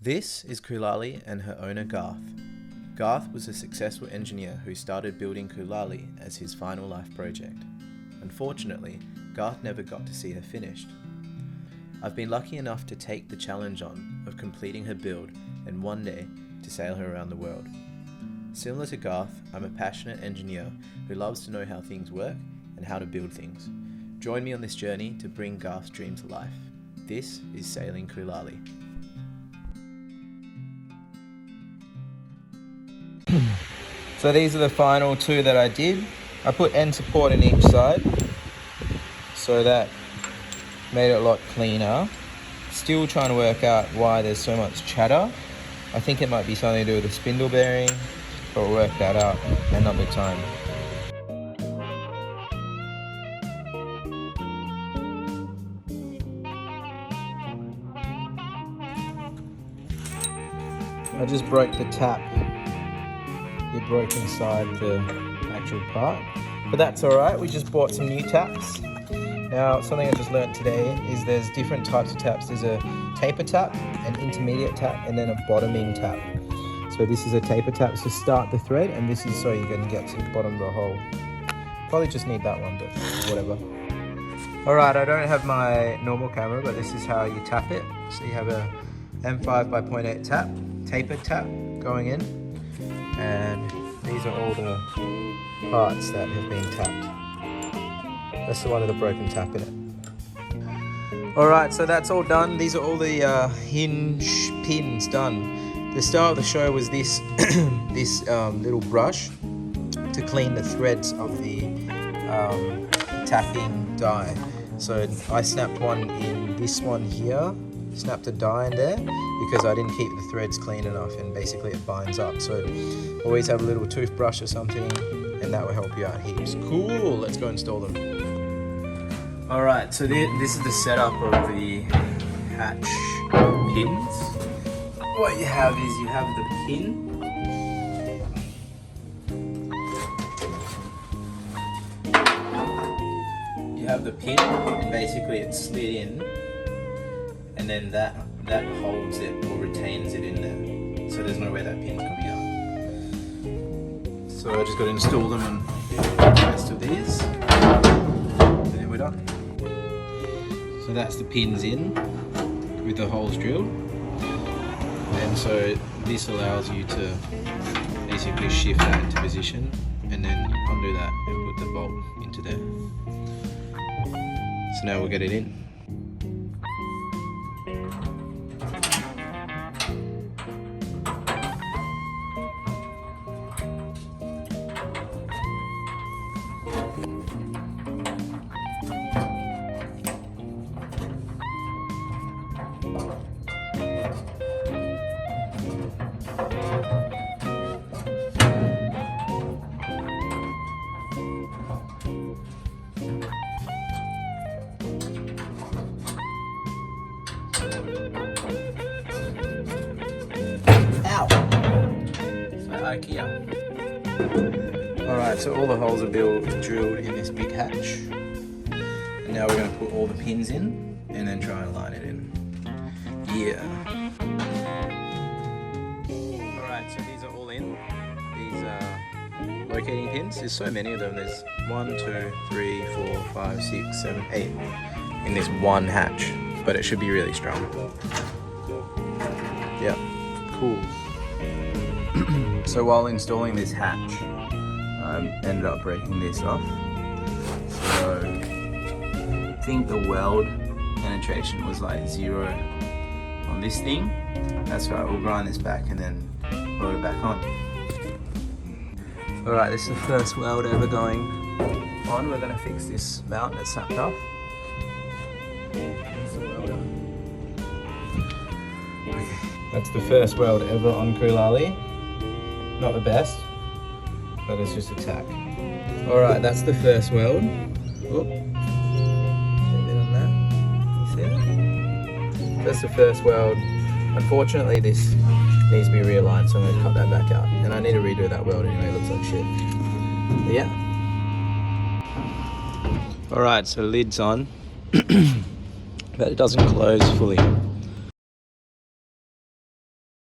This is Kulali and her owner Garth. Garth was a successful engineer who started building Kulali as his final life project. Unfortunately, Garth never got to see her finished. I've been lucky enough to take the challenge on of completing her build and one day to sail her around the world. Similar to Garth, I'm a passionate engineer who loves to know how things work and how to build things. Join me on this journey to bring Garth's dream to life. This is Sailing Kulali. So these are the final two that I did. I put end support in each side, so that made it a lot cleaner. Still trying to work out why there's so much chatter. I think it might be something to do with the spindle bearing, but we'll work that out another time. I just broke the tap. It broke inside the actual part, but that's all right. We just bought some new taps. Now, something I just learned today is there's different types of taps. There's a taper tap, an intermediate tap, and then a bottoming tap. So this is a taper tap to start the thread, and this is so you're going to get to the bottom of the hole. Probably just need that one, but whatever. All right, I don't have my normal camera, but this is how you tap it. So you have a M5 by 0.8 tap, taper tap going in, and these are all the parts that have been tapped. That's the one with the broken tap in it. Alright, so that's all done. These are all the hinge pins done. The star of the show was this little brush to clean the threads of the tapping die. So I snapped one in this one here, snapped a die in there because I didn't keep the threads clean enough, and basically it binds up. So always have a little toothbrush or something, and that will help you out heaps. Cool, let's go install them. Alright, so this is the setup of the hatch pins. What you have is you have the pin. You have the pin, and basically it's slid in, and then that holds it or retains it in there. So there's no way that pin's coming out. So I just got to install them on the rest of these, and then we're done. So that's the pins in with the holes drilled, and so this allows you to basically shift that into position and then undo that and put the bolt into there. So now we'll get it in. Alright, so all the holes are drilled in this big hatch. And now we're going to put all the pins in and then try and line it in. Yeah. Alright, so these are all in. These locating pins. There's so many of them. There's 1, 2, 3, 4, 5, 6, 7, 8 in this one hatch. But it should be really strong. Yeah, cool. So while installing this hatch, I ended up breaking this off. So I think the weld penetration was like 0 on this thing. That's right, we'll grind this back and then weld it back on. Alright, this is the first weld ever going on. We're going to fix this mount that snapped off. That's the first weld ever on Kulali. Not the best, but it's just a tack. Alright, that's the first weld. Oop. A bit on that. You see that? That's the first weld. Unfortunately, this needs to be realigned, so I'm going to cut that back out. And I need to redo that weld anyway, it looks like shit. But yeah. Alright, so lid's on, but it doesn't close fully.